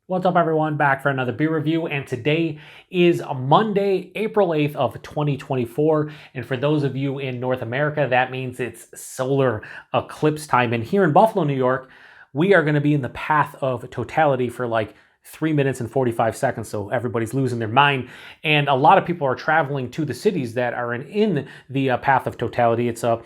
What's up, everyone? Back for another beer review, and today is Monday, April 8th of 2024, and for those of you in North America, that means it's solar eclipse time, and here in Buffalo, New York, we are going to be in the Path of Totality for like 3 minutes and 45 seconds, so everybody's losing their mind, and a lot of people are traveling to the cities that are in the Path of Totality. It's a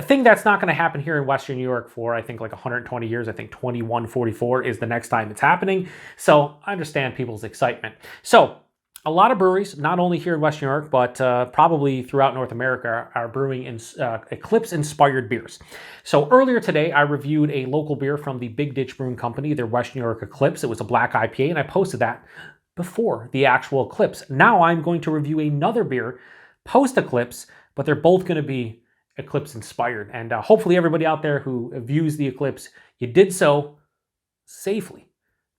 thing that's not going to happen here in Western New York for, I think, like 120 years. I think 2144 is the next time it's happening. So I understand people's excitement. So a lot of breweries, not only here in Western New York, but probably throughout North America, are brewing eclipse-inspired beers. So earlier today, I reviewed a local beer from the Big Brewing Company, their Western New York Eclipse. It was a Black IPA, and I posted that before the actual eclipse. Now I'm going to review another beer post-eclipse, but they're both going to be eclipse inspired, and hopefully everybody out there who views the eclipse, you did so safely.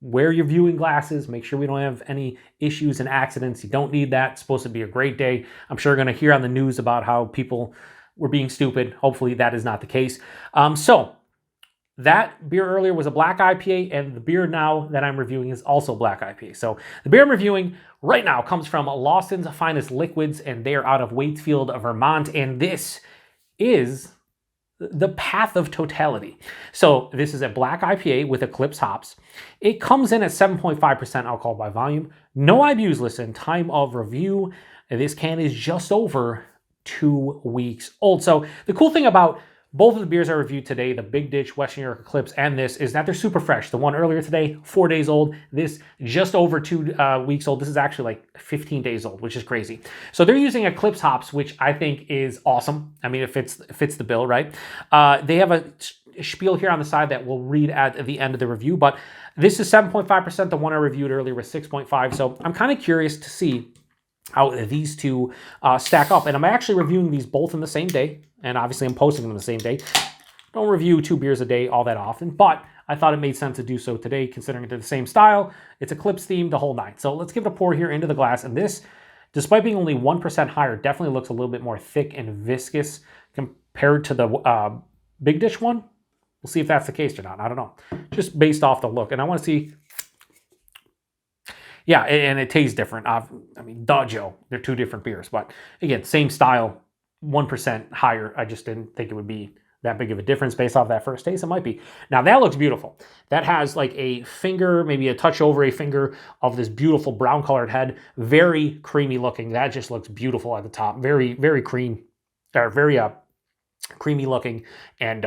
Wear your viewing glasses, make sure we don't have any issues and accidents. You don't need that. It's supposed to be a great day. I'm sure you're going to hear on the news about how people were being stupid. Hopefully that is not the case. So that beer earlier was a Black IPA, and the beer now that I'm reviewing is also Black IPA. So the beer I'm reviewing right now comes from Lawson's Finest Liquids, and they are out of Waitsfield, Vermont, and this is the Path of Totality. So this is a Black IPA with Eclipse hops. It comes in at 7.5% alcohol by volume. No IBUs listed. Time of review, this can is just over 2 weeks old. So the cool thing about both of the beers I reviewed today, the Big Ditch Western New York Eclipse and this, is that they're super fresh. The one earlier today, 4 days old. This just over 2 weeks old. This is actually like 15 days old, which is crazy. So they're using Eclipse hops, which I think is awesome. I mean, it fits the bill, right? They have a spiel here on the side that we'll read at the end of the review, but this is 7.5%. The one I reviewed earlier was 6.5. So I'm kind of curious to see how these two stack up. And I'm actually reviewing these both in the same day. And obviously I'm posting them the same day. Don't review 2 beers a day all that often, but I thought it made sense to do so today, considering they're the same style. It's Eclipse themed, the whole night. So let's give it a pour here into the glass. And this, despite being only 1% higher, definitely looks a little bit more thick and viscous compared to the Big Dish one. We'll see if that's the case or not. I don't know. Just based off the look. And I want to see... Yeah, and it tastes different. I mean, duh, Joe. They're 2 different beers. But again, same style, 1% higher. I just didn't think it would be that big of a difference based off that first taste. It might be. Now, that looks beautiful. That has like a finger, maybe a touch over a finger of this beautiful brown colored head. Very creamy looking. That just looks beautiful at the top. Very, very creamy looking. And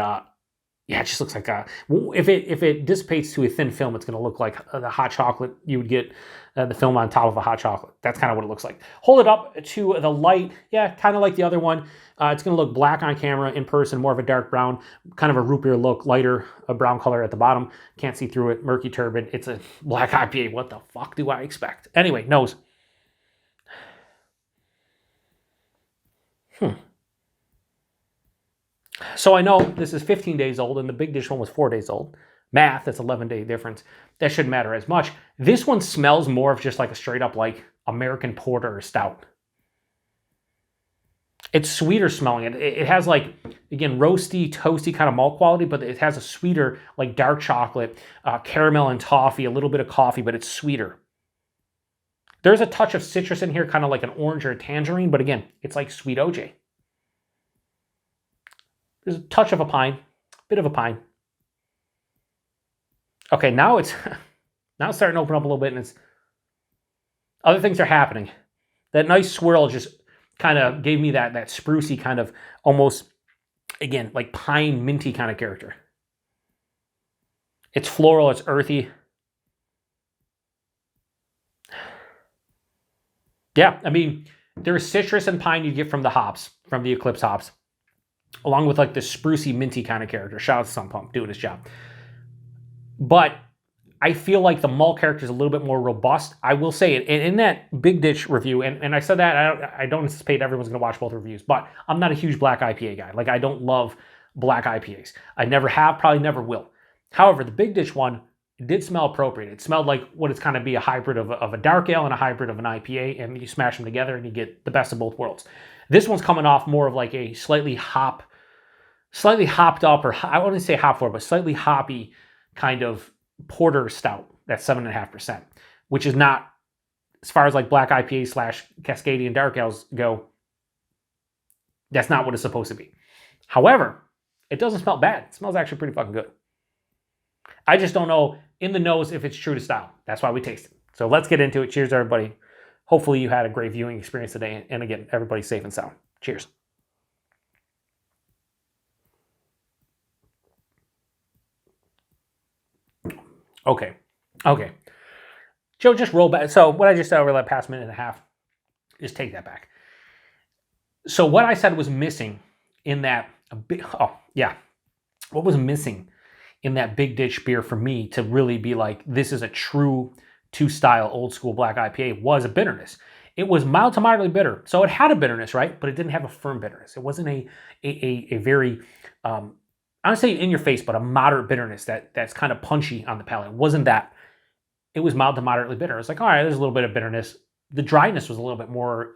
yeah, it just looks like if it dissipates to a thin film, it's going to look like the hot chocolate you would get, the film on top of a hot chocolate. That's kind of what it looks like. Hold it up to the light. Yeah, kind of like the other one. It's going to look black on camera. In person, more of a dark brown, kind of a root beer look, lighter, a brown color at the bottom. Can't see through it. Murky turbid. It's a Black IPA. What the fuck do I expect? Anyway, nose. So I know this is 15 days old, and the Big Dish one was 4 days old. Math, that's 11-day difference. That shouldn't matter as much. This one smells more of just like a straight up like American porter or stout. It's sweeter smelling. It has like, again, roasty, toasty kind of malt quality, but it has a sweeter, like dark chocolate, caramel and toffee, a little bit of coffee, but it's sweeter. There's a touch of citrus in here, kind of like an orange or a tangerine, but again, it's like sweet OJ. There's a touch of a pine, bit of a pine. Okay, now it's starting to open up a little bit, and it's other things are happening. That nice swirl just kind of gave me that sprucey kind of almost, again, like pine minty kind of character. It's floral, it's earthy. Yeah, I mean, there's citrus and pine you get from the hops, from the Eclipse hops, along with like this sprucey, minty kind of character. Shout out to Sun Pump, doing his job. But I feel like the malt character is a little bit more robust. I will say it. And in that Big Ditch review, and I said that, I don't anticipate everyone's going to watch both reviews, but I'm not a huge Black IPA guy. Like, I don't love Black IPAs. I never have, probably never will. However, the Big Ditch one, it did smell appropriate. It smelled like what it's kind of be a hybrid of a dark ale and a hybrid of an IPA, and you smash them together and you get the best of both worlds. This one's coming off more of like a slightly hopped up, or I wouldn't say hop forward, but slightly hoppy kind of porter stout. That's 7.5%, which is not, as far as like Black IPA / Cascadian Dark Ales go, that's not what it's supposed to be. However, it doesn't smell bad. It smells actually pretty fucking good. I just don't know in the nose if it's true to style. That's why we taste it. So let's get into it. Cheers, everybody. Hopefully you had a great viewing experience today. And again, everybody's safe and sound. Cheers. Okay. Joe, just roll back. So what I just said over the past minute and a half, just take that back. So what I said was missing in that, what was missing in that Big Ditch beer for me to really be like, this is a true two-style old school Black IPA, was a bitterness. It was mild to moderately bitter. So it had a bitterness, right? But it didn't have a firm bitterness. It wasn't a very, I don't say in your face, but a moderate bitterness that's kind of punchy on the palate. It wasn't that. It was mild to moderately bitter. It's like, all right, there's a little bit of bitterness. The dryness was a little bit more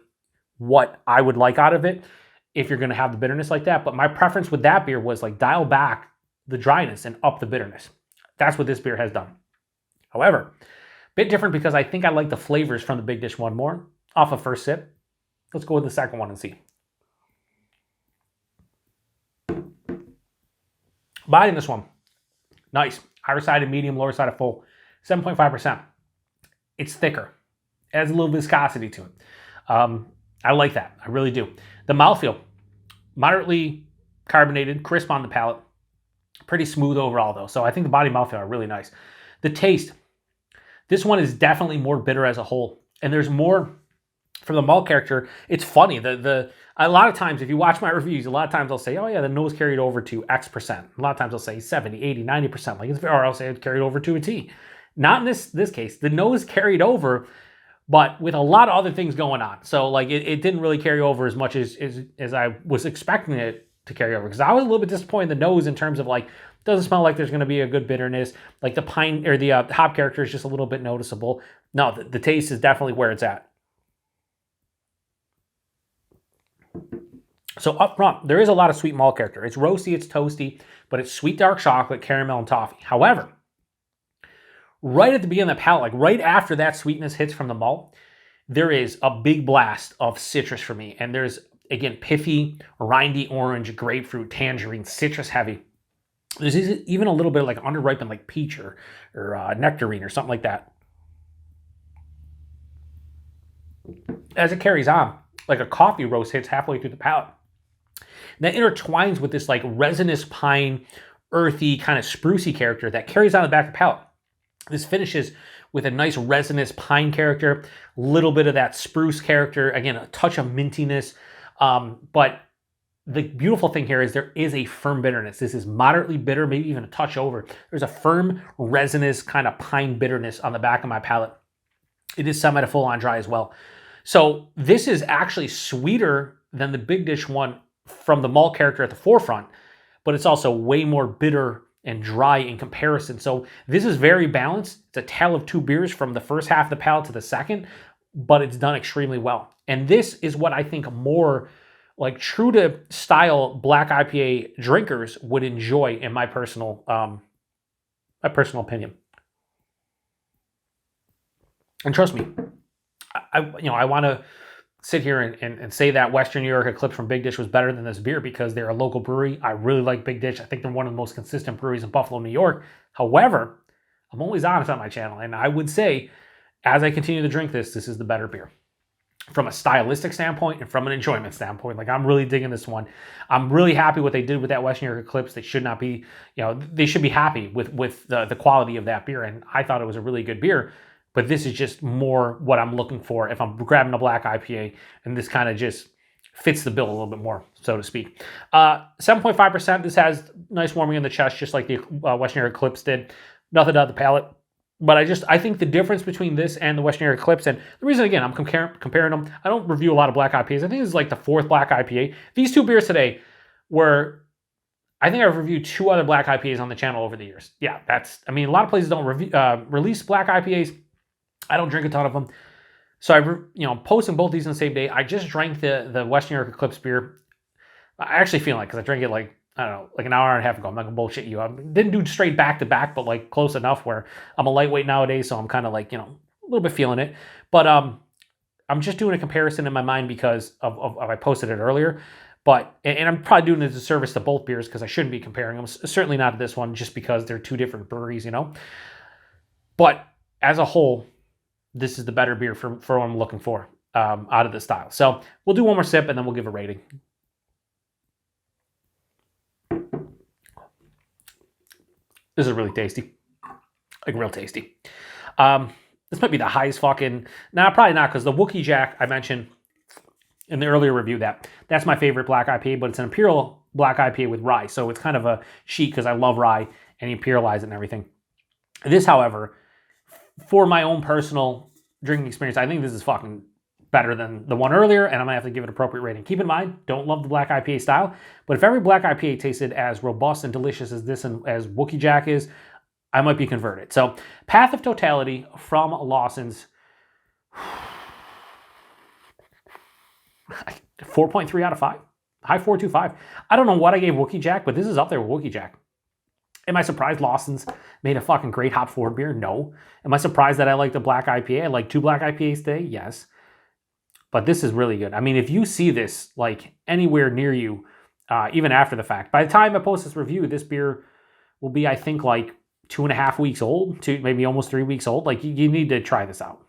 what I would like out of it if you're going to have the bitterness like that. But my preference with that beer was like dial back the dryness and up the bitterness. That's what this beer has done. However, a bit different because I think I like the flavors from the Big Dish one more off of first sip. Let's go with the second one and see. Body in this one, nice. Higher side of medium, lower side of full, 7.5%. It's thicker. It has a little viscosity to it. I like that. I really do. The mouthfeel, moderately carbonated, crisp on the palate. Pretty smooth overall, though. So I think the body and mouthfeel are really nice. The taste, this one is definitely more bitter as a whole. And there's more from the malt character. It's funny. A lot of times, if you watch my reviews, a lot of times I'll say, oh yeah, the nose carried over to X%. A lot of times I'll say 70, 80, 90%. Or I'll say it carried over to a T. Not in this case. The nose carried over, but with a lot of other things going on. So like it didn't really carry over as much as I was expecting it to carry over. Because I was a little bit disappointed in the nose in terms of like, doesn't smell like there's going to be a good bitterness. Like the pine or the hop character is just a little bit noticeable. No, the taste is definitely where it's at. So up front, there is a lot of sweet malt character. It's roasty, it's toasty, but it's sweet dark chocolate, caramel, and toffee. However, right at the beginning of the palate, like right after that sweetness hits from the malt, there is a big blast of citrus for me. And there's, again, piffy, rindy orange, grapefruit, tangerine, citrus heavy. There's even a little bit of like underripened like peach or nectarine or something like that. As it carries on, like a coffee roast hits halfway through the palate. That intertwines with this like resinous pine, earthy, kind of sprucey character that carries on the back of the palate. This finishes with a nice resinous pine character, a little bit of that spruce character, again, a touch of mintiness. But the beautiful thing here is there is a firm bitterness. This is moderately bitter, maybe even a touch over. There's a firm resinous kind of pine bitterness on the back of my palate. It is semi to full on dry as well. So this is actually sweeter than the Big Dish one from the malt character at the forefront, but it's also way more bitter and dry in comparison. So this is very balanced. It's a tale of two beers from the first half of the palate to the second, but it's done extremely well. And this is what I think more like true to style Black IPA drinkers would enjoy in my personal opinion. And trust me, I want to sit here and say that Western New York Eclipse from Big Dish was better than this beer because they're a local brewery. I really like Big Dish. I think they're one of the most consistent breweries in Buffalo, New York. However, I'm always honest on my channel, and I would say, as I continue to drink this is the better beer. From a stylistic standpoint and from an enjoyment standpoint. Like, I'm really digging this one. I'm really happy what they did with that Western New York Eclipse. They should not be, they should be happy with the quality of that beer, and I thought it was a really good beer. But this is just more what I'm looking for if I'm grabbing a Black IPA, and this kind of just fits the bill a little bit more, so to speak. 7.5%. This has nice warming in the chest, just like the Western New York Eclipse did. Nothing out of the palate. But I think the difference between this and the Western New York Eclipse, and the reason, again, I'm comparing them, I don't review a lot of Black IPAs. I think this is like the fourth Black IPA. These two beers today were, I think I've reviewed two other Black IPAs on the channel over the years. Yeah, a lot of places don't release Black IPAs. I don't drink a ton of them. So I'm posting both these on the same day. I just drank the Western New York Eclipse beer. I actually feel like, because I drank it like I don't know, like an hour and a half ago. I'm not gonna bullshit you. I didn't do straight back to back, but like close enough where I'm a lightweight nowadays, so I'm kind of like, a little bit feeling it. But I'm just doing a comparison in my mind because of I posted it earlier. But, and I'm probably doing a disservice to both beers because I shouldn't be comparing them. Certainly not to this one, just because they're two different breweries, But as a whole, this is the better beer for what I'm looking for out of this style. So we'll do one more sip and then we'll give a rating. This is really tasty. Like real tasty. This might be the highest fucking... Nah, probably not, because the Wookiee Jack I mentioned in the earlier review, that's my favorite Black IPA, but it's an Imperial Black IPA with rye. So it's kind of a cheat because I love rye and you imperialize it and everything. This, however, for my own personal drinking experience, I think this is fucking better than the one earlier, and I'm going to have to give it appropriate rating. Keep in mind, don't love the Black IPA style, but if every Black IPA tasted as robust and delicious as this and as Wookiee Jack is, I might be converted. So, Path of Totality from Lawson's 4.3 out of 5. High 4.25. I don't know what I gave Wookiee Jack, but this is up there with Wookiee Jack. Am I surprised Lawson's made a fucking great hop forward beer? No. Am I surprised that I like the Black IPA? I like 2 Black IPAs today? Yes. But this is really good. I mean, if you see this like anywhere near you, even after the fact, by the time I post this review, this beer will be, I think, like 2.5 weeks old, to maybe almost 3 weeks old. Like, you need to try this out.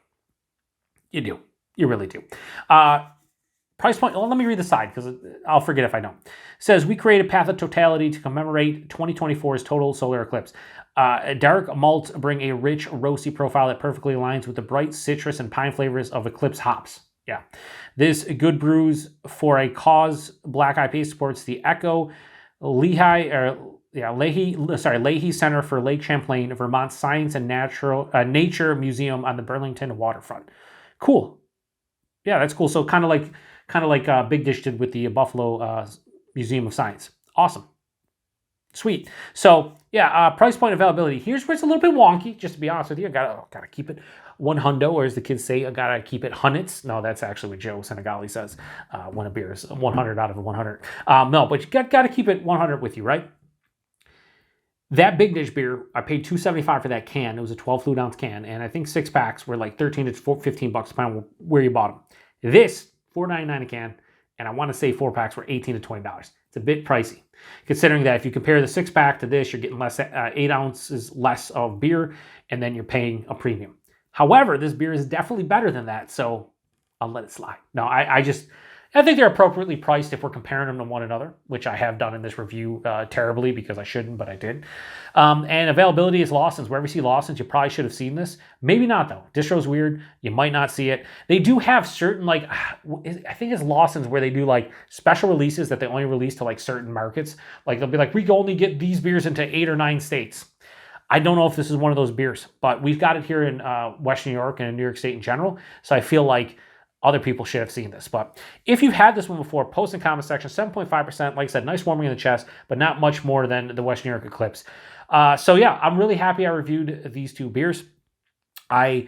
You do. You really do. Price point, well, let me read the side because I'll forget if I don't. It says, we created Path of Totality to commemorate 2024's total solar eclipse. Dark malts bring a rich, roasty profile that perfectly aligns with the bright citrus and pine flavors of Eclipse hops. Yeah. This good brews for a cause. Black IPA supports the Echo Leahy Center for Lake Champlain, Vermont Science and Nature Museum on the Burlington waterfront. Cool. Yeah, that's cool. So kind of like Big Dish did with the Buffalo Museum of Science. Awesome. Sweet. So yeah, price point availability. Here's where it's a little bit wonky, just to be honest with you. I gotta keep it $100, or as the kids say, I gotta keep it hunnits. No, that's actually what Joe Senegali says when a beer is 100 out of 100. No, but you gotta keep it 100 with you, right? That Big Dish beer, I paid $2.75 for that can. It was a 12 fluid ounce can, and I think 6 packs were like $13 to $15, depending on where you bought them. This, $4.99 a can, and I want to say 4 packs were $18 to $20. It's a bit pricey, considering that if you compare the 6 pack to this, you're getting less, 8 ounces less of beer, and then you're paying a premium. However, this beer is definitely better than that, so I'll let it slide. No, I think they're appropriately priced if we're comparing them to one another, which I have done in this review terribly because I shouldn't, but I did. And availability is Lawson's. Wherever you see Lawson's, you probably should have seen this. Maybe not, though. Distro's weird. You might not see it. They do have certain, like, I think it's Lawson's where they do, like, special releases that they only release to, like, certain markets. Like, they'll be like, we can only get these beers into 8 or 9 states. I don't know if this is one of those beers, but we've got it here in Western New York and in New York State in general, so I feel like other people should have seen this. But if you've had this one before, post in the comment section. 7.5%, like I said, nice warming in the chest, but not much more than the Western New York Eclipse. So yeah, I'm really happy I reviewed these 2 beers. I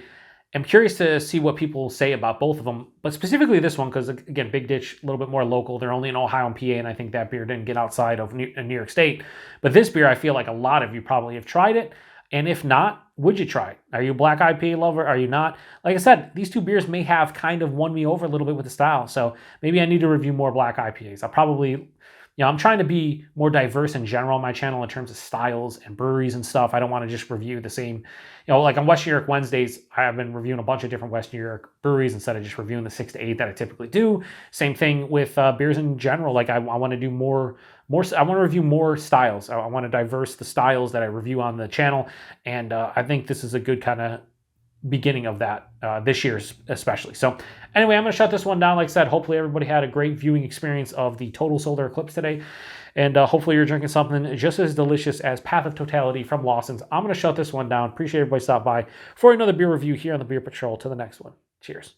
am curious to see what people say about both of them, but specifically this one, because again, Big Ditch, a little bit more local. They're only in Ohio and PA, and I think that beer didn't get outside of New York State. But this beer, I feel like a lot of you probably have tried it. And if not, would you try it? Are you a Black IPA lover? Are you not? Like I said, these 2 beers may have kind of won me over a little bit with the style. So maybe I need to review more Black IPAs. I'll probably, I'm trying to be more diverse in general on my channel in terms of styles and breweries and stuff. I don't want to just review the same, like on Western New York Wednesdays, I've been reviewing a bunch of different Western New York breweries instead of just reviewing the 6 to 8 that I typically do. Same thing with beers in general. Like I want to do more, I want to review more styles. I want to diverse the styles that I review on the channel. And I think this is a good kind of beginning of that this year especially. So anyway, I'm going to shut this one down. Like I said, hopefully everybody had a great viewing experience of the total solar eclipse today. And hopefully you're drinking something just as delicious as Path of Totality from Lawson's. I'm going to shut this one down. Appreciate everybody stopping by for another beer review here on the Beer Patrol. Till the next one. Cheers.